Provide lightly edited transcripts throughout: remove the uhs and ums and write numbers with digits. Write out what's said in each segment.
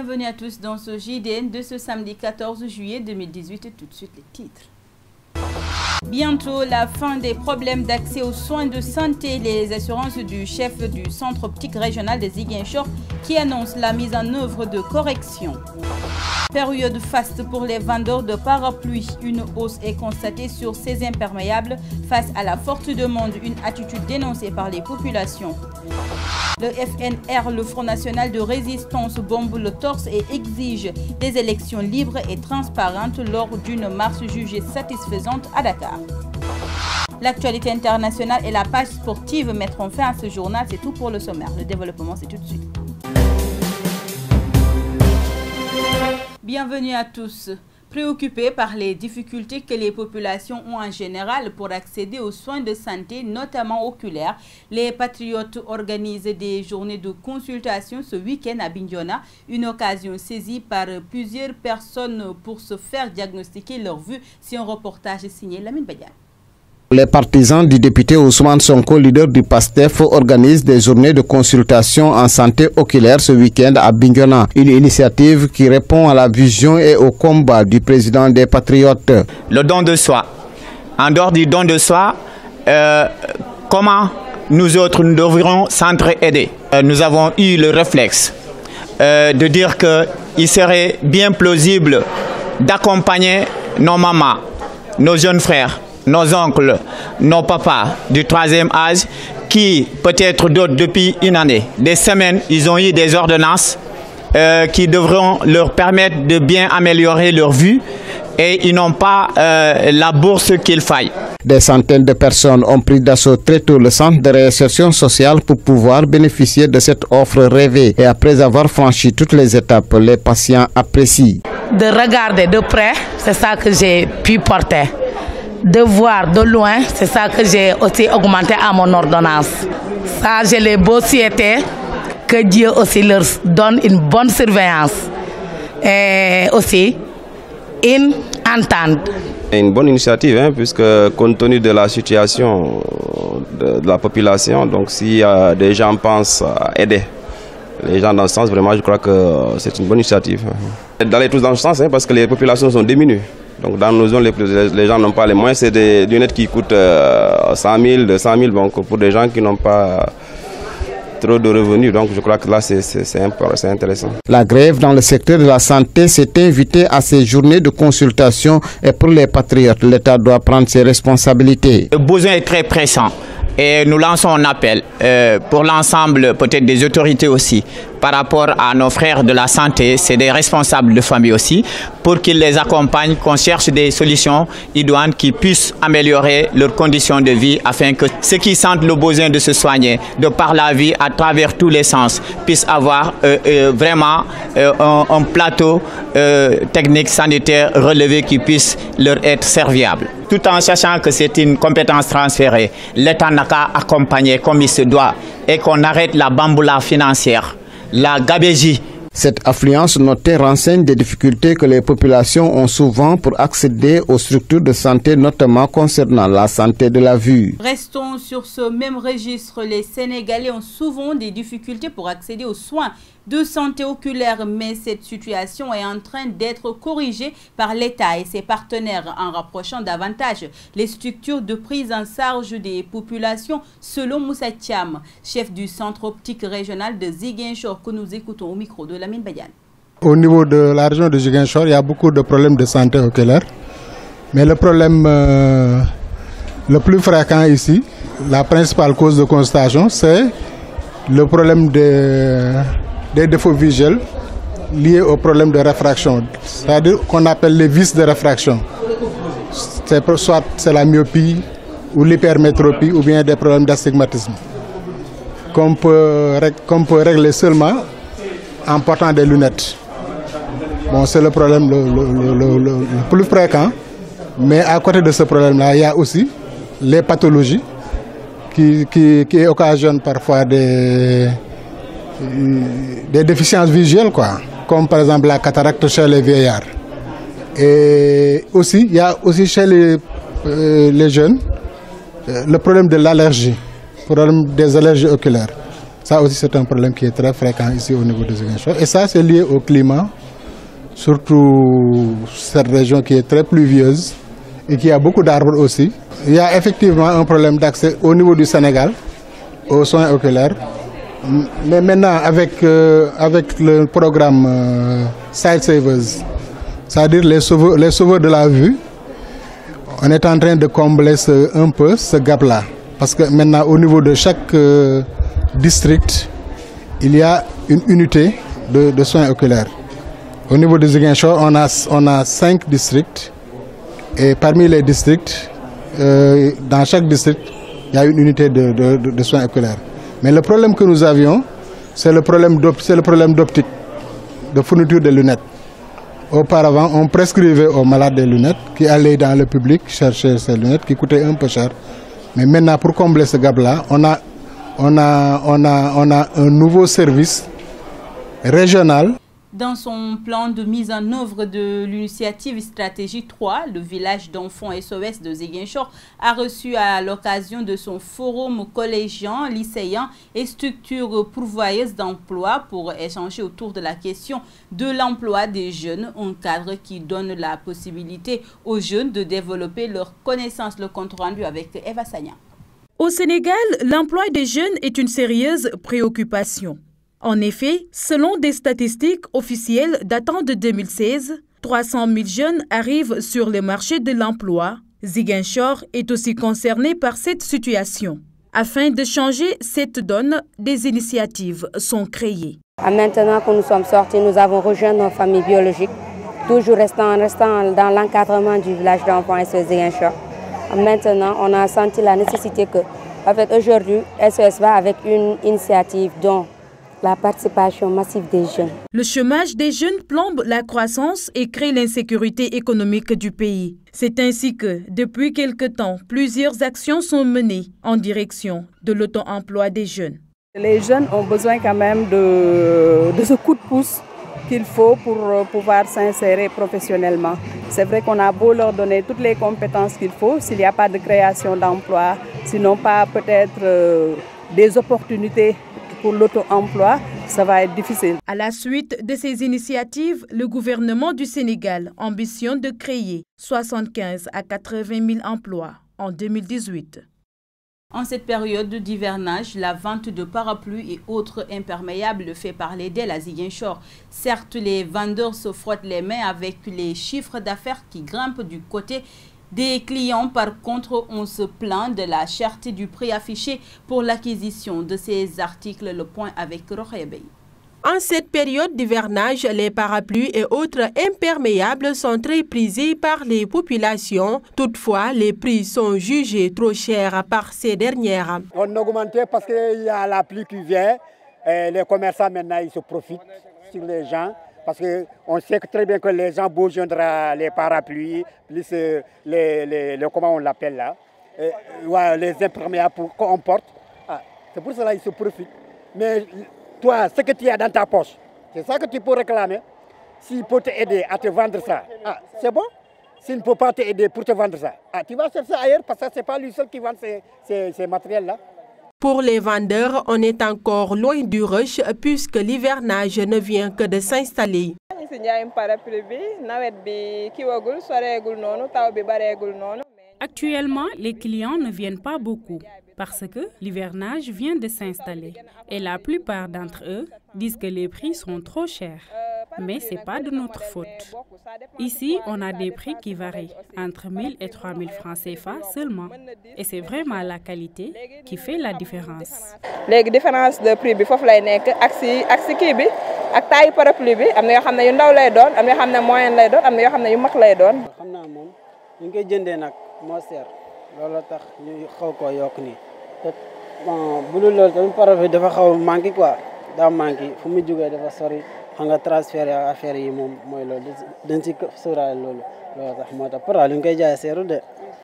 Bienvenue à tous dans ce JDN de ce samedi 14 juillet 2018 et tout de suite les titres. Bientôt la fin des problèmes d'accès aux soins de santé. Les assurances du chef du centre optique régional de Ziguinchor qui annonce la mise en œuvre de corrections. Période faste pour les vendeurs de parapluies. Une hausse est constatée sur ces imperméables face à la forte demande, une attitude dénoncée par les populations. Le FNR, le Front National de Résistance, bombe le torse et exige des élections libres et transparentes lors d'une marche jugée satisfaisante à Dakar. L'actualité internationale et la page sportive mettront fin à ce journal. C'est tout pour le sommaire. Le développement, c'est tout de suite. Bienvenue à tous. Préoccupés par les difficultés que les populations ont en général pour accéder aux soins de santé, notamment oculaires, les patriotes organisent des journées de consultation ce week-end à Bignona, une occasion saisie par plusieurs personnes pour se faire diagnostiquer leur vue. C'est un reportage signé Lamine Badiane. Les partisans du député Ousmane Sonko, leader du PASTEF, organisent des journées de consultation en santé oculaire ce week-end à Bignona. Une initiative qui répond à la vision et au combat du président des Patriotes. Le don de soi. En dehors du don de soi, comment nous autres nous devrions s'entraider? Nous avons eu le réflexe de dire qu'il serait bien plausible d'accompagner nos mamans, nos jeunes frères, nos oncles, nos papas du troisième âge qui, peut-être d'autres depuis une année, des semaines, ils ont eu des ordonnances qui devront leur permettre de bien améliorer leur vue et ils n'ont pas la bourse qu'il faille. Des centaines de personnes ont pris d'assaut très tôt le centre de réinsertion sociale pour pouvoir bénéficier de cette offre rêvée. Et après avoir franchi toutes les étapes, les patients apprécient. De regarder de près, c'est ça que j'ai pu porter. De voir de loin, c'est ça que j'ai aussi augmenté à mon ordonnance. Ça, je l'ai beau souhaiter que Dieu aussi leur donne une bonne surveillance et aussi une entente. Une bonne initiative, puisque compte tenu de la situation de la population, donc si des gens pensent à aider les gens dans ce sens, vraiment je crois que c'est une bonne initiative. D'aller tous dans ce sens, parce que les populations sont diminuées. Donc dans nos zones, les gens n'ont pas les moyens. C'est des lunettes qui coûtent 100 000, 200 000, donc pour des gens qui n'ont pas trop de revenus. Donc je crois que là, c'est intéressant. La grève dans le secteur de la santé s'est invitée à ces journées de consultation et pour les patriotes, l'État doit prendre ses responsabilités. Le besoin est très pressant. Et nous lançons un appel pour l'ensemble peut-être des autorités aussi par rapport à nos frères de la santé, c'est des responsables de famille aussi, pour qu'ils les accompagnent, qu'on cherche des solutions idoines qui puissent améliorer leurs conditions de vie afin que ceux qui sentent le besoin de se soigner, de par la vie à travers tous les sens, puissent avoir vraiment un plateau technique sanitaire relevé qui puisse leur être serviable. Tout en sachant que c'est une compétence transférée, l'État n'a qu'à accompagner comme il se doit et qu'on arrête la bamboula financière, la gabégie. Cette affluence notée renseigne des difficultés que les populations ont souvent pour accéder aux structures de santé, notamment concernant la santé de la vue. Restons sur ce même registre. Les Sénégalais ont souvent des difficultés pour accéder aux soins de santé oculaire, mais cette situation est en train d'être corrigée par l'État et ses partenaires en rapprochant davantage les structures de prise en charge des populations, selon Moussa Thiam, chef du centre optique régional de Ziguinchor, que nous écoutons au micro de Lamine Badiane. Au niveau de la région de Ziguinchor, il y a beaucoup de problèmes de santé oculaire, mais le problème le plus fréquent ici, la principale cause de constatation, c'est le problème des défauts visuels liés au problème de réfraction, c'est-à-dire qu'on appelle les vices de réfraction. Soit c'est la myopie ou l'hypermétropie ou bien des problèmes d'astigmatisme qu'on peut régler seulement en portant des lunettes. Bon, c'est le problème le plus fréquent, mais à côté de ce problème-là, il y a aussi les pathologies qui occasionnent parfois des déficiences visuelles, comme par exemple la cataracte chez les vieillards. Et aussi, il y a aussi chez les jeunes le problème de l'allergie, le problème des allergies oculaires. Ça aussi, c'est un problème qui est très fréquent ici au niveau de Ziguinchor. Et ça, c'est lié au climat, surtout cette région qui est très pluvieuse et qui a beaucoup d'arbres aussi. Il y a effectivement un problème d'accès au niveau du Sénégal aux soins oculaires. Mais maintenant, avec le programme Sight Savers, c'est-à-dire les sauveurs de la vue, on est en train de combler un peu ce gap-là. Parce que maintenant, au niveau de chaque district, il y a une unité de soins oculaires. Au niveau de Ziguinchor, on a 5 districts. Et parmi les districts, dans chaque district, il y a une unité de soins oculaires. Mais le problème que nous avions, c'est le problème d'optique, de fourniture de lunettes. Auparavant, on prescrivait aux malades des lunettes qui allaient dans le public chercher ces lunettes qui coûtaient un peu cher. Mais maintenant, pour combler ce gap-là, on a un nouveau service régional. Dans son plan de mise en œuvre de l'initiative Stratégie 3, le village d'enfants SOS de Ziguinchor a reçu à l'occasion de son forum collégien, lycéen et structures pourvoyeuses d'emploi pour échanger autour de la question de l'emploi des jeunes, un cadre qui donne la possibilité aux jeunes de développer leurs connaissances. Le compte rendu avec Eva Sagna. Au Sénégal, l'emploi des jeunes est une sérieuse préoccupation. En effet, selon des statistiques officielles datant de 2016, 300 000 jeunes arrivent sur le marché de l'emploi. Ziguinchor est aussi concerné par cette situation. Afin de changer cette donne, des initiatives sont créées. Maintenant que nous sommes sortis, nous avons rejoint nos familles biologiques, toujours restant dans l'encadrement du village d'enfants SOS Ziguinchor. Maintenant, on a senti la nécessité que, en fait, aujourd'hui, SOS va avec une initiative dont la participation massive des jeunes. Le chômage des jeunes plombe la croissance et crée l'insécurité économique du pays. C'est ainsi que, depuis quelque temps, plusieurs actions sont menées en direction de l'auto-emploi des jeunes. Les jeunes ont besoin quand même de ce coup de pouce qu'il faut pour pouvoir s'insérer professionnellement. C'est vrai qu'on a beau leur donner toutes les compétences qu'il faut, s'il n'y a pas de création d'emploi, sinon pas peut-être des opportunités pour l'auto-emploi, ça va être difficile. À la suite de ces initiatives, le gouvernement du Sénégal ambitionne de créer 75 à 80 000 emplois en 2018. En cette période d'hivernage, la vente de parapluies et autres imperméables fait parler d'elle à Ziguinchor. Certes, les vendeurs se frottent les mains avec les chiffres d'affaires qui grimpent du côté des clients. Par contre, on se plaint de la cherté du prix affiché pour l'acquisition de ces articles. Le point avec Rokhaya Bey. En cette période d'hivernage, les parapluies et autres imperméables sont très prisés par les populations. Toutefois, les prix sont jugés trop chers par ces dernières. On a augmenté parce qu'il y a la pluie qui vient. Et les commerçants maintenant ils se profitent sur les gens. Parce qu'on sait très bien que les gens besoin les parapluies, plus comment on l'appelle là, les imperméables qu'on porte. C'est pour cela qu'ils se profitent. Mais toi, ce que tu as dans ta poche, c'est ça que tu peux réclamer. S'il peut t'aider à te vendre ça, c'est bon. S'il ne peut pas t'aider pour te vendre ça, tu vas chercher ailleurs parce que ce n'est pas lui seul qui vend ces matériels-là. Pour les vendeurs, on est encore loin du rush puisque l'hivernage ne vient que de s'installer. Actuellement, les clients ne viennent pas beaucoup parce que l'hivernage vient de s'installer et la plupart d'entre eux disent que les prix sont trop chers. Mais ce n'est pas de notre faute. Ici, on a des prix qui varient entre 1 000 et 3 000 francs CFA seulement. Et c'est vraiment la qualité qui fait la différence. La différence de prix, il faut que l'axe qui bi ak taille parapluie bi am na yoo xam ne yu ndaw lay doon am na yoo xam ne moyen lay doon am na yoo xam ne yu mag lay doon. xam naa moom ñu ngi koy jëndee nag moo seer loolu tax ñu xaw koo yokk nii te bon bu dul loolu tamit parapluie dafa xaw manqué quoi daa manqué fu mu jógee dafa sori xam nga transfert affaire yi moom mooy loolu dañ si sóoraale loolu tax moo tax parapluie ñu koy jaay seeru de.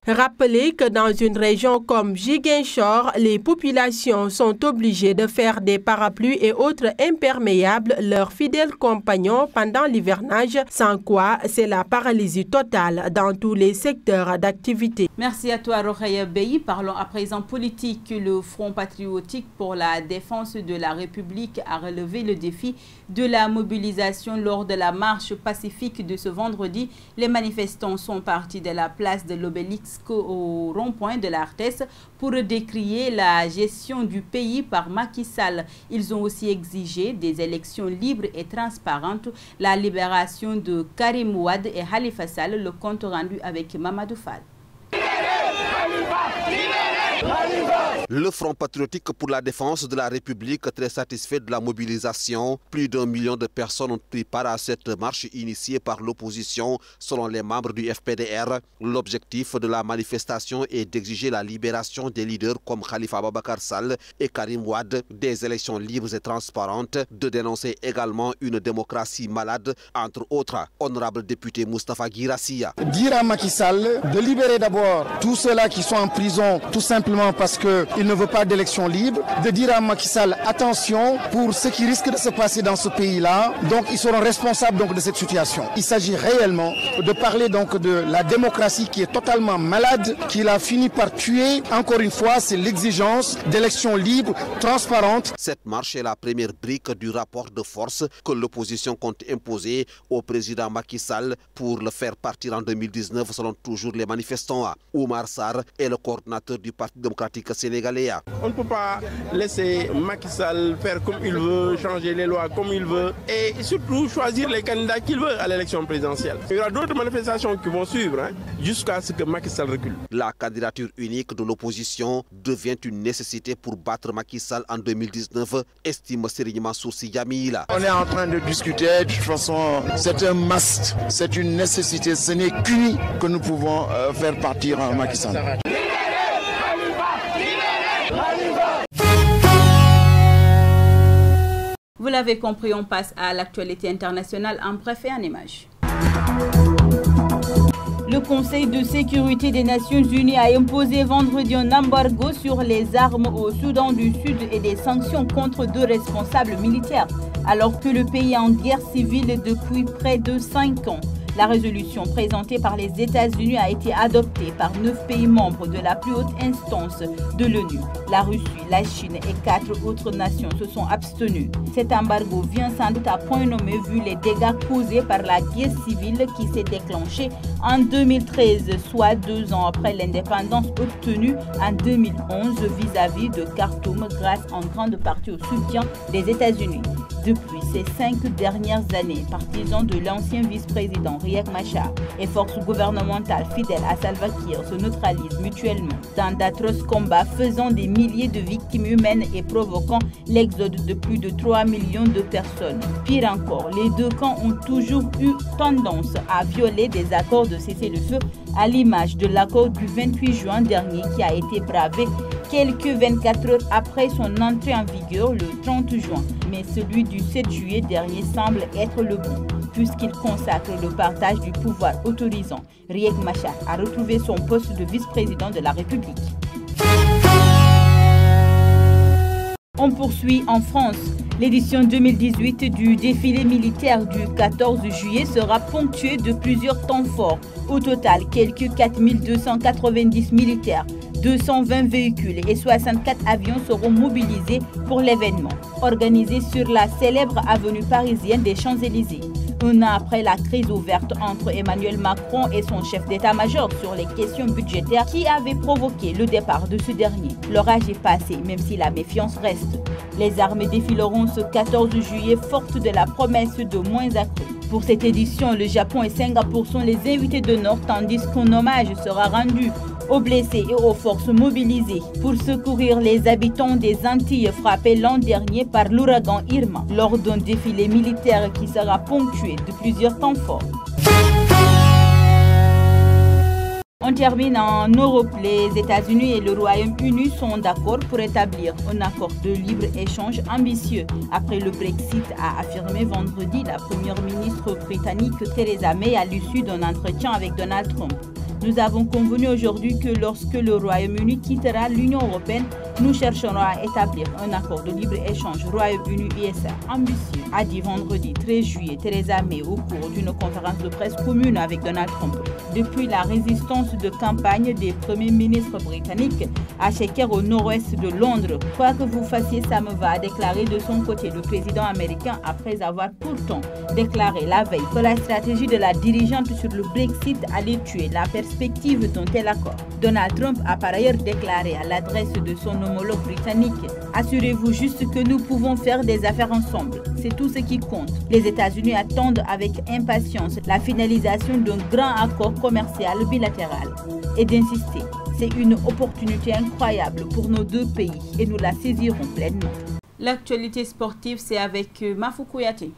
Rappelez que dans une région comme Ziguinchor, les populations sont obligées de faire des parapluies et autres imperméables leurs fidèles compagnons pendant l'hivernage, sans quoi c'est la paralysie totale dans tous les secteurs d'activité. Merci à toi, Rokhaya Bey. Parlons à présent politique. Le Front patriotique pour la défense de la République a relevé le défi de la mobilisation lors de la marche pacifique de ce vendredi. Les manifestants sont partis de la place de l'Obélisque au rond-point de l'Artès pour décrier la gestion du pays par Macky Sall. Ils ont aussi exigé des élections libres et transparentes, la libération de Karim Wade et Khalifa Sall, le compte rendu avec Mamadou Fall. Le Front patriotique pour la défense de la République, très satisfait de la mobilisation. Plus d'1 million de personnes ont pris part à cette marche initiée par l'opposition, selon les membres du FPDR. L'objectif de la manifestation est d'exiger la libération des leaders comme Khalifa Ababakar Sall et Karim Wade, des élections libres et transparentes, de dénoncer également une démocratie malade, entre autres, honorable député Moustapha Guirassy. Dire à Macky Sall de libérer d'abord tous ceux-là qui sont en prison, tout simplement parce qu'il ne veut pas d'élection libre, de dire à Macky Sall attention pour ce qui risque de se passer dans ce pays-là, donc ils seront responsables donc de cette situation. Il s'agit réellement de parler donc de la démocratie qui est totalement malade, qu'il a fini par tuer. Encore une fois, c'est l'exigence d'élections libres, transparentes. Cette marche est la première brique du rapport de force que l'opposition compte imposer au président Macky Sall pour le faire partir en 2019 selon toujours les manifestants. Oumar Sarr est le coordinateur du Parti démocratique sénégalais. On ne peut pas laisser Macky Sall faire comme il veut, changer les lois comme il veut et surtout choisir les candidats qu'il veut à l'élection présidentielle. Il y aura d'autres manifestations qui vont suivre jusqu'à ce que Macky Sall recule. La candidature unique de l'opposition devient une nécessité pour battre Macky Sall en 2019, estime Serigne Mansour Sy Djamil. On est en train de discuter, de toute façon c'est un must, c'est une nécessité, ce n'est qu'uni que nous pouvons faire partir Macky Sall. Vous l'avez compris, on passe à l'actualité internationale en bref et en images. Le Conseil de sécurité des Nations Unies a imposé vendredi un embargo sur les armes au Soudan du Sud et des sanctions contre 2 responsables militaires, alors que le pays est en guerre civile depuis près de 5 ans. La résolution présentée par les États-Unis a été adoptée par 9 pays membres de la plus haute instance de l'ONU. La Russie, la Chine et 4 autres nations se sont abstenues. Cet embargo vient sans doute à point nommé vu les dégâts causés par la guerre civile qui s'est déclenchée en 2013, soit 2 ans après l'indépendance obtenue en 2011 vis-à-vis de Khartoum grâce en grande partie au soutien des États-Unis. Depuis ces 5 dernières années, partisans de l'ancien vice-président Riek Machar et forces gouvernementales fidèles à Salva Kiir se neutralisent mutuellement dans d'atroces combats faisant des milliers de victimes humaines et provoquant l'exode de plus de 3 millions de personnes. Pire encore, les 2 camps ont toujours eu tendance à violer des accords de cessez-le-feu à l'image de l'accord du 28 juin dernier qui a été bravé quelques 24 heures après son entrée en vigueur le 30 juin. Mais celui du 7 juillet dernier semble être le bon, puisqu'il consacre le partage du pouvoir autorisant Riek Machar à retrouver son poste de vice-président de la République. On poursuit en France. L'édition 2018 du défilé militaire du 14 juillet sera ponctuée de plusieurs temps forts. Au total, quelques 4290 militaires, 220 véhicules et 64 avions seront mobilisés pour l'événement, organisé sur la célèbre avenue parisienne des Champs-Élysées. 1 an après la crise ouverte entre Emmanuel Macron et son chef d'état-major sur les questions budgétaires qui avait provoqué le départ de ce dernier. L'orage est passé, même si la méfiance reste. Les armées défileront ce 14 juillet fortes de la promesse de moins accrue. Pour cette édition, le Japon et Singapour sont les invités d'honneur, tandis qu'un hommage sera rendu aux blessés et aux forces mobilisées pour secourir les habitants des Antilles frappés l'an dernier par l'ouragan Irma, lors d'un défilé militaire qui sera ponctué de plusieurs temps forts. On termine en Europe. Les États-Unis et le Royaume-Uni sont d'accord pour établir un accord de libre-échange ambitieux. Après le Brexit, a affirmé vendredi la première ministre britannique Theresa May à l'issue d'un entretien avec Donald Trump. Nous avons convenu aujourd'hui que lorsque le Royaume-Uni quittera l'Union européenne, nous chercherons à établir un accord de libre-échange Royaume-Uni-USA ambitieux, a dit vendredi 13 juillet Theresa May au cours d'une conférence de presse commune avec Donald Trump. Depuis la résistance de campagne des premiers ministres britanniques à Chequers au nord-ouest de Londres, quoi que vous fassiez, ça me va, a déclaré de son côté le président américain après avoir pourtant déclaré la veille que la stratégie de la dirigeante sur le Brexit allait tuer la perspective d'un tel accord. Donald Trump a par ailleurs déclaré à l'adresse de son homologue britannique « Assurez-vous juste que nous pouvons faire des affaires ensemble. C'est tout ce qui compte. » Les États-Unis attendent avec impatience la finalisation d'un grand accord commercial bilatéral et d'insister. C'est une opportunité incroyable pour nos deux pays et nous la saisirons pleinement. L'actualité sportive, c'est avec Mafou Kouyaté.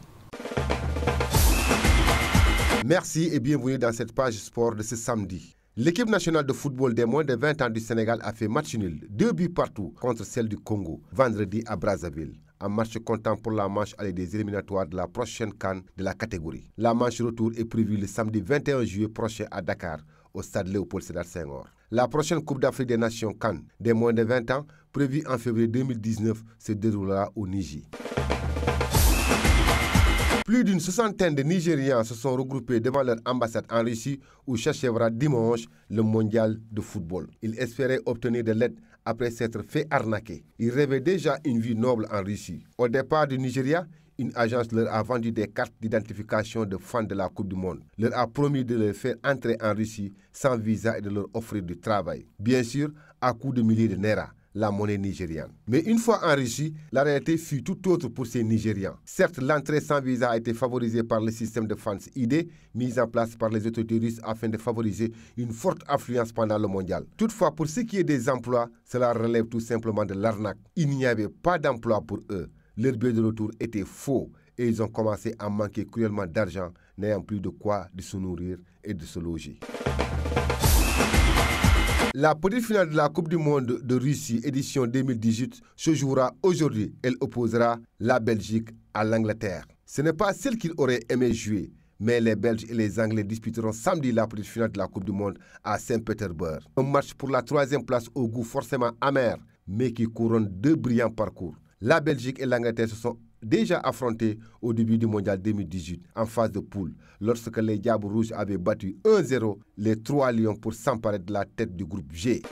Merci et bienvenue dans cette page sport de ce samedi. L'équipe nationale de football des moins de 20 ans du Sénégal a fait match nul, 2 buts partout contre celle du Congo, vendredi à Brazzaville. Un match comptant pour la manche aller des éliminatoires de la prochaine CAN de la catégorie. La manche retour est prévue le samedi 21 juillet prochain à Dakar, au stade Léopold Sédar Senghor. La prochaine Coupe d'Afrique des Nations CAN des moins de 20 ans, prévue en février 2019, se déroulera au Niger. Plus d'une soixantaine de Nigérians se sont regroupés devant leur ambassade en Russie où s'achèvera dimanche le mondial de football. Ils espéraient obtenir de l'aide après s'être fait arnaquer. Ils rêvaient déjà une vie noble en Russie. Au départ du Nigeria, une agence leur a vendu des cartes d'identification de fans de la Coupe du Monde. Leur a promis de les faire entrer en Russie sans visa et de leur offrir du travail. Bien sûr, à coups de milliers de naira, la monnaie nigériane. Mais une fois en Russie, la réalité fut tout autre pour ces Nigérians. Certes, l'entrée sans visa a été favorisée par le système de fans ID mis en place par les autorités russes afin de favoriser une forte affluence pendant le mondial. Toutefois, pour ce qui est des emplois, cela relève tout simplement de l'arnaque. Il n'y avait pas d'emploi pour eux. Leur billet de retour était faux et ils ont commencé à manquer cruellement d'argent, n'ayant plus de quoi de se nourrir et de se loger. La petite finale de la Coupe du Monde de Russie édition 2018 se jouera aujourd'hui. Elle opposera la Belgique à l'Angleterre. Ce n'est pas celle qu'il aurait aimé jouer, mais les Belges et les Anglais disputeront samedi la petite finale de la Coupe du Monde à Saint-Pétersbourg. Un match pour la 3e place au goût forcément amer, mais qui couronne 2 brillants parcours. La Belgique et l'Angleterre se sont déjà affrontés au début du mondial 2018 en phase de poule, lorsque les Diables Rouges avaient battu 1-0 les 3 Lions pour s'emparer de la tête du groupe G.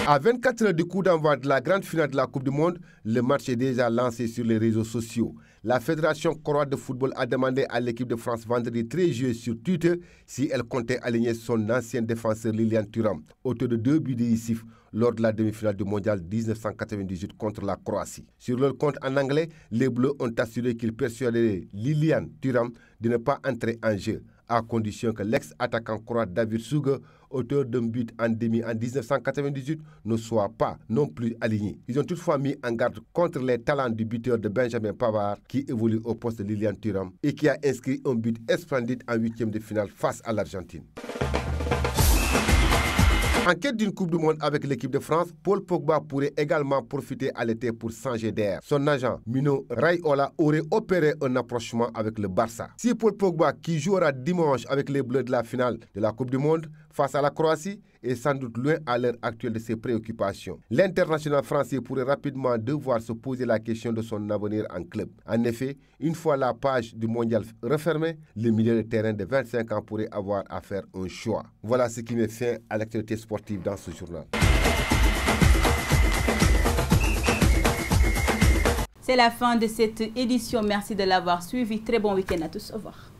À 24 heures du coup d'envoi de la grande finale de la Coupe du Monde, le match est déjà lancé sur les réseaux sociaux. La Fédération croate de football a demandé à l'équipe de France vendredi 13 juillet sur Twitter si elle comptait aligner son ancien défenseur Lilian Thuram, auteur de 2 buts décisifs lors de la demi-finale du mondial 1998 contre la Croatie. Sur leur compte en anglais, les Bleus ont assuré qu'ils persuaderaient Lilian Thuram de ne pas entrer en jeu, à condition que l'ex-attaquant croate David Suga, auteur d'un but en demi en 1998, ne soit pas non plus aligné. Ils ont toutefois mis en garde contre les talents du buteur de Benjamin Pavard qui évolue au poste de Lilian Thuram et qui a inscrit un but splendide en 8e de finale face à l'Argentine. En quête d'une Coupe du Monde avec l'équipe de France, Paul Pogba pourrait également profiter à l'été pour changer d'air. Son agent Mino Raiola aurait opéré un approchement avec le Barça. Si Paul Pogba, qui jouera dimanche avec les Bleus de la finale de la Coupe du Monde face à la Croatie, est sans doute loin à l'heure actuelle de ses préoccupations, l'international français pourrait rapidement devoir se poser la question de son avenir en club. En effet, une fois la page du mondial refermée, le milieu de terrain de 25 ans pourrait avoir à faire un choix. Voilà ce qui met fin à l'actualité sportive dans ce journal. C'est la fin de cette édition. Merci de l'avoir suivi. Très bon week-end à tous. Au revoir.